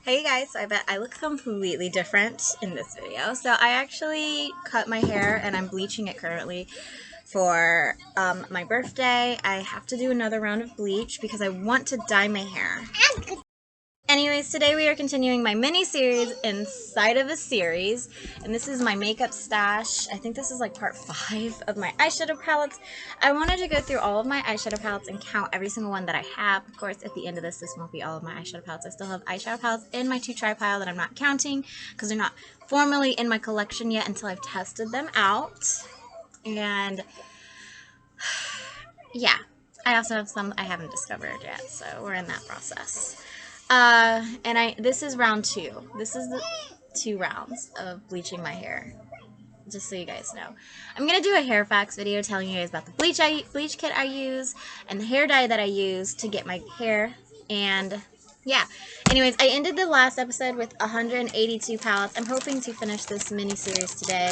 Hey guys, so I bet I look completely different in this video. So I actually cut my hair and I'm bleaching it currently for my birthday. I have to do another round of bleach because I want to dye my hair. Anyways, today we are continuing my mini-series inside of a series, and this is my makeup stash. I think this is like part 5 of my eyeshadow palettes. I wanted to go through all of my eyeshadow palettes and count every single one that I have. Of course, at the end of this won't be all of my eyeshadow palettes. I still have eyeshadow palettes in my 2 tripod that I'm not counting because they're not formally in my collection yet until I've tested them out. And yeah, I also have some I haven't discovered yet, so we're in that process. This is round 2. This is the 2 rounds of bleaching my hair. Just so you guys know. I'm going to do a hair facts video telling you guys about the bleach kit I use and the hair dye that I use to get my hair. And yeah. Anyways, I ended the last episode with 182 palettes. I'm hoping to finish this mini-series today.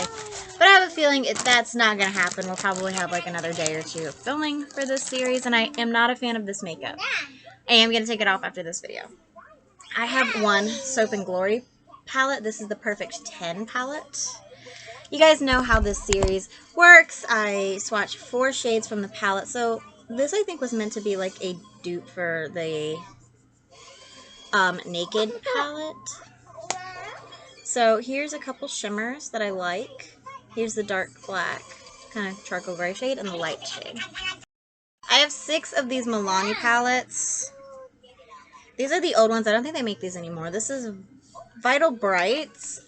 But I have a feeling that's not going to happen. We'll probably have like another day or 2 of filming for this series. And I am not a fan of this makeup. I am going to take it off after this video. I have one Soap and Glory palette. This is the Perfect 10 palette. You guys know how this series works. I swatched 4 shades from the palette. So this I think was meant to be like a dupe for the Naked palette. So here's a couple shimmers that I like. Here's the dark black, kind of charcoal gray shade, and the light shade. I have 6 of these Milani palettes. These are the old ones. I don't think they make these anymore. This is Vital Brights.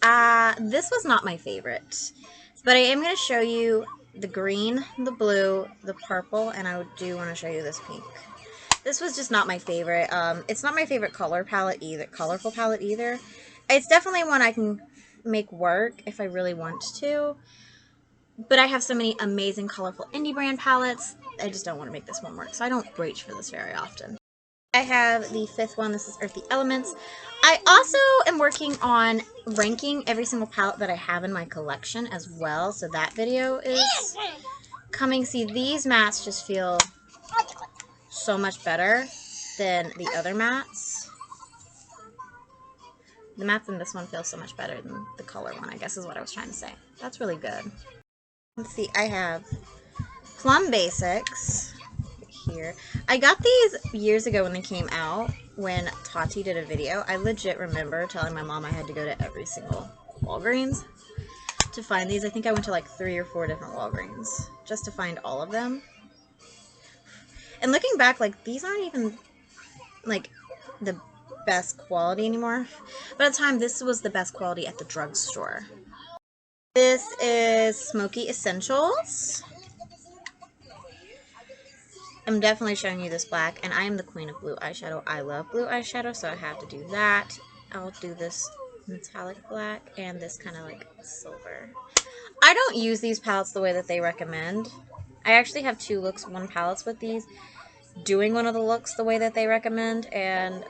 This was not my favorite. But I am going to show you the green, the blue, the purple, and I do want to show you this pink. This was just not my favorite. It's not my favorite colorful palette either. It's definitely one I can make work if I really want to. But I have so many amazing colorful indie brand palettes. I just don't want to make this one work. So I don't reach for this very often. I have the 5th one. This is Earthy Elements. I also am working on ranking every single palette that I have in my collection as well. So that video is coming. See, these mattes just feel so much better than the other mattes. The mattes in this one feel so much better than the color one, I guess is what I was trying to say. That's really good. Let's see, I have Plum Basics here. I got these years ago when they came out, when Tati did a video. I legit remember telling my mom I had to go to every single Walgreens to find these. I think I went to like 3 or 4 different Walgreens just to find all of them. And looking back, like, these aren't even like the best quality anymore. But at the time, this was the best quality at the drugstore. This is Smoky Essentials. I'm definitely showing you this black, and I am the queen of blue eyeshadow. I love blue eyeshadow, so I have to do that. I'll do this metallic black and this kind of like silver. I don't use these palettes the way that they recommend. I actually have 2 looks, 1 palettes with these, doing one of the looks the way that they recommend, and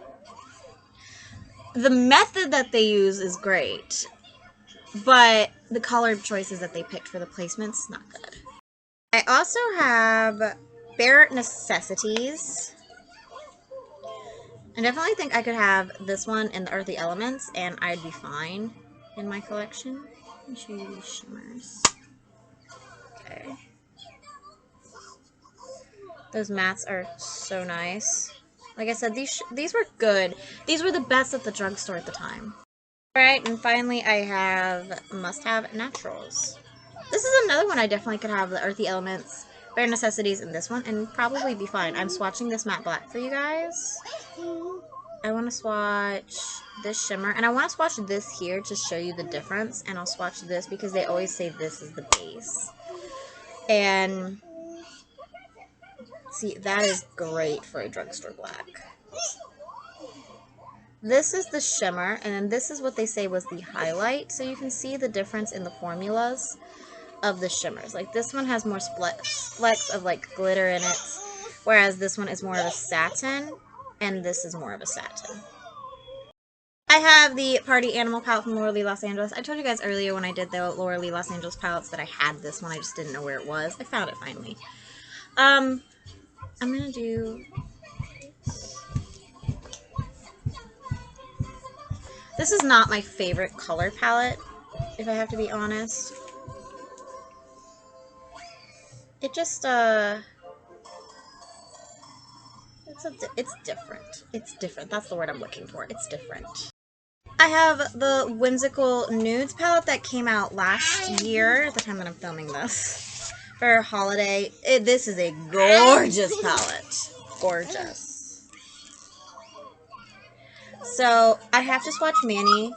the method that they use is great, but the color choices that they picked for the placements, not good. I also have Bare Necessities. I definitely think I could have this one and the Earthy Elements, and I'd be fine in my collection. Let me show you these shimmers. Okay. Those mattes are so nice. Like I said, these were good. These were the best at the drugstore at the time. Alright, and finally I have Must Have Naturals. This is another one I definitely could have, the Earthy Elements, Bare Necessities, and this one, and probably be fine. I'm swatching this matte black for you guys. I want to swatch this shimmer, and I want to swatch this here to show you the difference, and I'll swatch this because they always say this is the base. And see, that is great for a drugstore black. This is the shimmer, and then this is what they say was the highlight, so you can see the difference in the formulas of the shimmers. Like, this one has more flecks of like glitter in it, whereas this one is more of a satin, and this is more of a satin. I have the Party Animal palette from Laura Lee Los Angeles. I told you guys earlier when I did the Laura Lee Los Angeles palettes that I had this one. I just didn't know where it was. I found it finally. I'm gonna do... This is not my favorite color palette, if I have to be honest. It just, it's different. It's different. That's the word I'm looking for. It's different. I have the Whimsical Nudes palette that came out last year, at the time that I'm filming this, for holiday. This is a gorgeous palette. Gorgeous. So, I have to swatch Manny,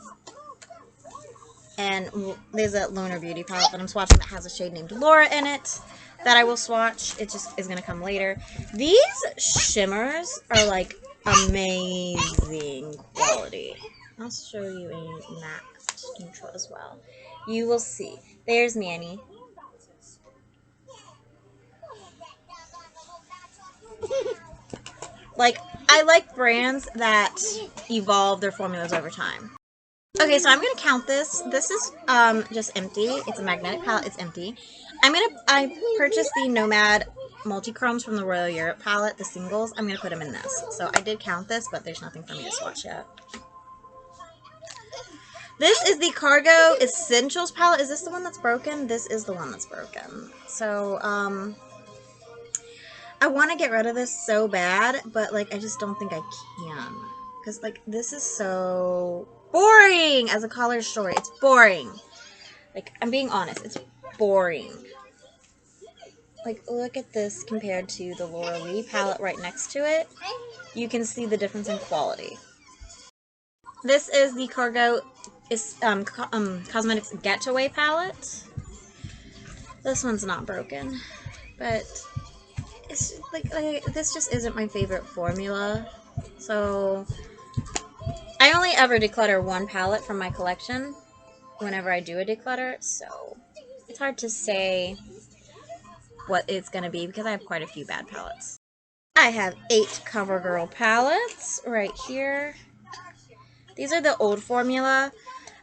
and there's a Lunar Beauty palette that I'm swatching that has a shade named Laura in it that I will swatch. It just is going to come later. These shimmers are like amazing quality. I'll show you a matte neutral as well. You will see. There's Manny. Like, I like brands that evolve their formulas over time. Okay, so I'm gonna count this. This is just empty. It's a magnetic palette. It's empty. I purchased the Nomad multi-chromes from the Royal Europe palette, the singles. I'm gonna put them in this. So I did count this, but there's nothing for me to swatch yet. This is the Cargo Essentials palette. Is this the one that's broken? This is the one that's broken. So, I want to get rid of this so bad, but, like, I just don't think I can. Because, like, this is so boring as a college story. It's boring. Like, I'm being honest. It's boring. Like, look at this compared to the Laura Lee palette right next to it. You can see the difference in quality. This is the Cargo Cosmetics Getaway palette. This one's not broken, but it's like this just isn't my favorite formula. So I only ever declutter one palette from my collection whenever I do a declutter, so it's hard to say what it's going to be because I have quite a few bad palettes. I have 8 CoverGirl palettes right here. These are the old formula.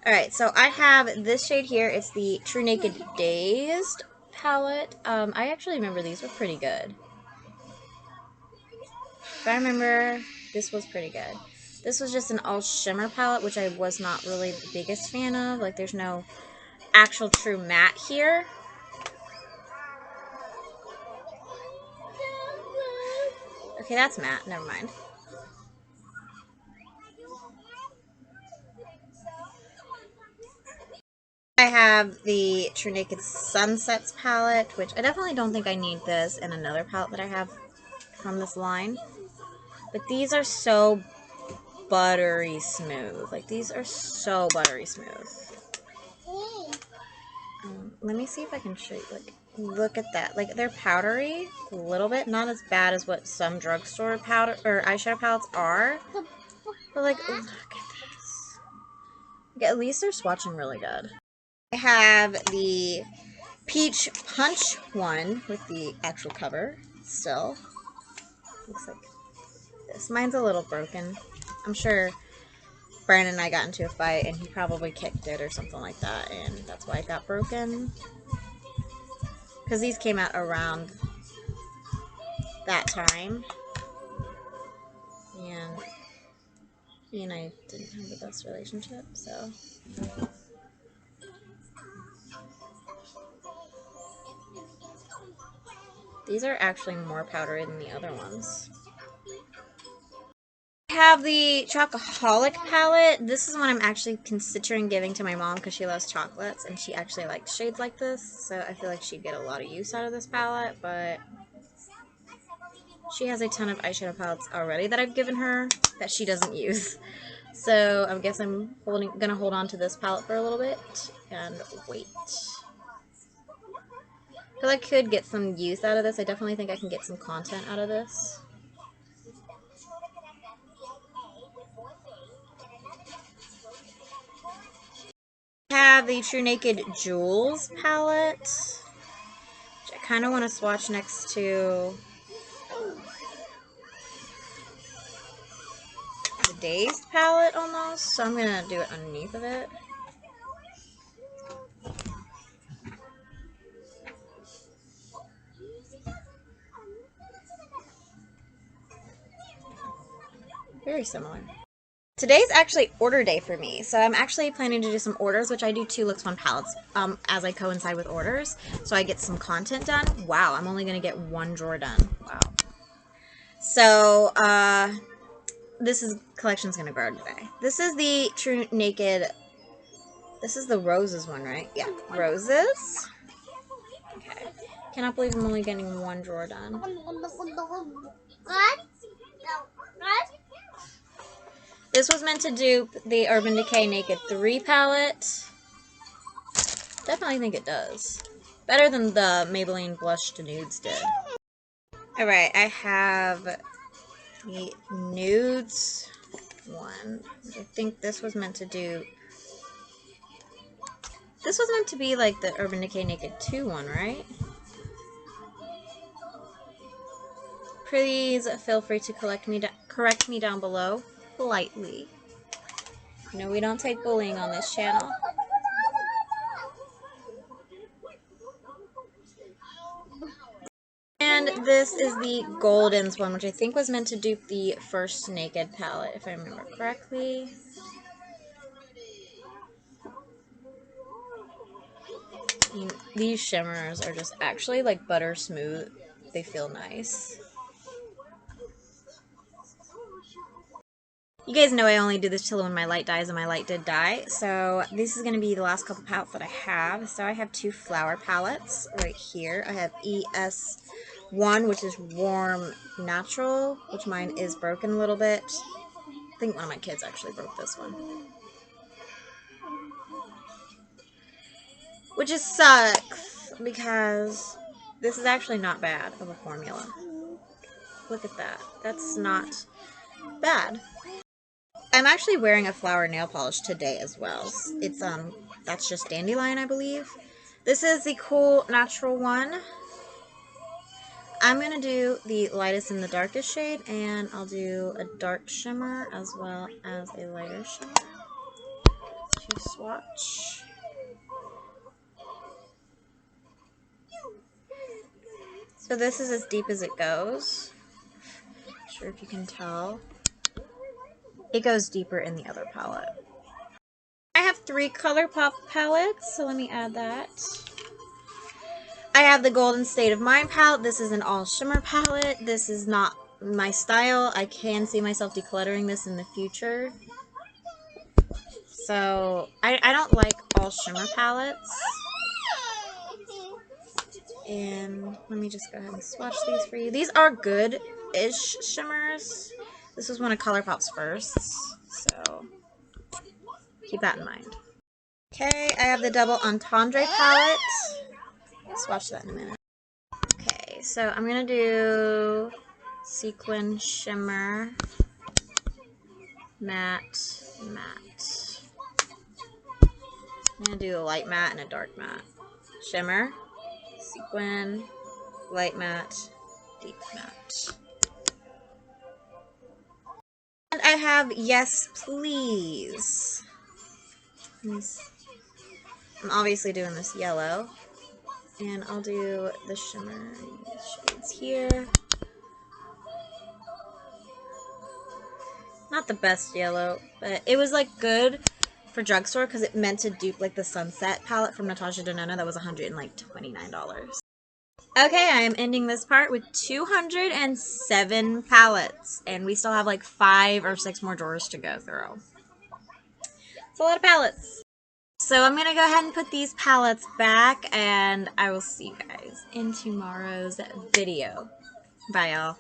Alright, so I have this shade here. It's the True Naked Dazed palette. I actually remember these were pretty good. If I remember, this was pretty good. This was just an all shimmer palette, which I was not really the biggest fan of. Like, there's no actual true matte here. Okay, that's matte. Never mind. I have the True Naked Sunsets palette, which I definitely don't think I need this in another palette that I have from this line. But these are so buttery smooth. Like, these are so buttery smooth. Let me see if I can show you. Like, look at that. Like, they're powdery a little bit. Not as bad as what some drugstore powder or eyeshadow palettes are. But, like, look at this. Like, at least they're swatching really good. I have the Peach Punch one with the actual cover still. Looks like this. Mine's a little broken. I'm sure Brandon and I got into a fight and he probably kicked it or something like that, and that's why it got broken. Because these came out around that time. And he and I didn't have the best relationship, so. These are actually more powdery than the other ones. I have the Chocoholic palette. This is one I'm actually considering giving to my mom because she loves chocolates and she actually likes shades like this. So I feel like she'd get a lot of use out of this palette, but she has a ton of eyeshadow palettes already that I've given her that she doesn't use. So I guess I'm gonna hold on to this palette for a little bit and wait. I feel like I could get some use out of this. I definitely think I can get some content out of this. I have the True Naked Jewels palette, which I kind of want to swatch next to the Dazed palette almost, so I'm going to do it underneath of it. Very similar. Today's actually order day for me, so I'm actually planning to do some orders, which I do 2 looks 1 palettes as I coincide with orders, so I get some content done. Wow, I'm only going to get 1 drawer done. Wow. So, this collection's going to grow today. This is the True Naked, this is the roses one, right? Yeah, roses. Okay. Cannot believe I'm only getting 1 drawer done. This was meant to dupe the Urban Decay Naked 3 palette. Definitely think it does. Better than the Maybelline Blush to Nudes did. Alright, I have the Nudes one. I think this was meant to do... This was meant to be like the Urban Decay Naked 2 one, right? Please feel free to correct me down below politely. You know, we don't take bullying on this channel. And this is the Goldens one, which I think was meant to dupe the first Naked palette, if I remember correctly. These shimmers are just actually like butter smooth. They feel nice. You guys know I only do this till when my light dies, and my light did die. So this is going to be the last couple palettes that I have. So I have 2 flower palettes right here. I have ES1, which is Warm Natural, which mine is broken a little bit. I think one of my kids actually broke this one. Which just sucks, because this is actually not bad of a formula. Look at that. That's not bad. I'm actually wearing a flower nail polish today as well. It's, that's just Dandelion, I believe. This is the Cool Natural one. I'm going to do the lightest and the darkest shade, and I'll do a dark shimmer as well as a lighter shimmer to swatch. So this is as deep as it goes. Not sure if you can tell. It goes deeper in the other palette. I have 3 ColourPop palettes, so let me add that. I have the Golden State of Mind palette. This is an all shimmer palette. This is not my style. I can see myself decluttering this in the future. So, I don't like all shimmer palettes. And let me just go ahead and swatch these for you. These are good-ish shimmers. This was one of ColourPop's firsts, so keep that in mind. Okay, I have the Double Entendre palette. Swatch that in a minute. Okay, so I'm going to do Sequin Shimmer, Matte, Matte. I'm going to do a light matte and a dark matte. Shimmer, Sequin, light matte, deep matte. And I have Yes Please. I'm obviously doing this yellow. And I'll do the shimmer shades here. Not the best yellow, but it was like good for drugstore because it meant to dupe like the Sunset palette from Natasha Denona that was $129. Okay, I am ending this part with 207 palettes, and we still have like 5 or 6 more drawers to go through. It's a lot of palettes. So I'm going to go ahead and put these palettes back, and I will see you guys in tomorrow's video. Bye, y'all.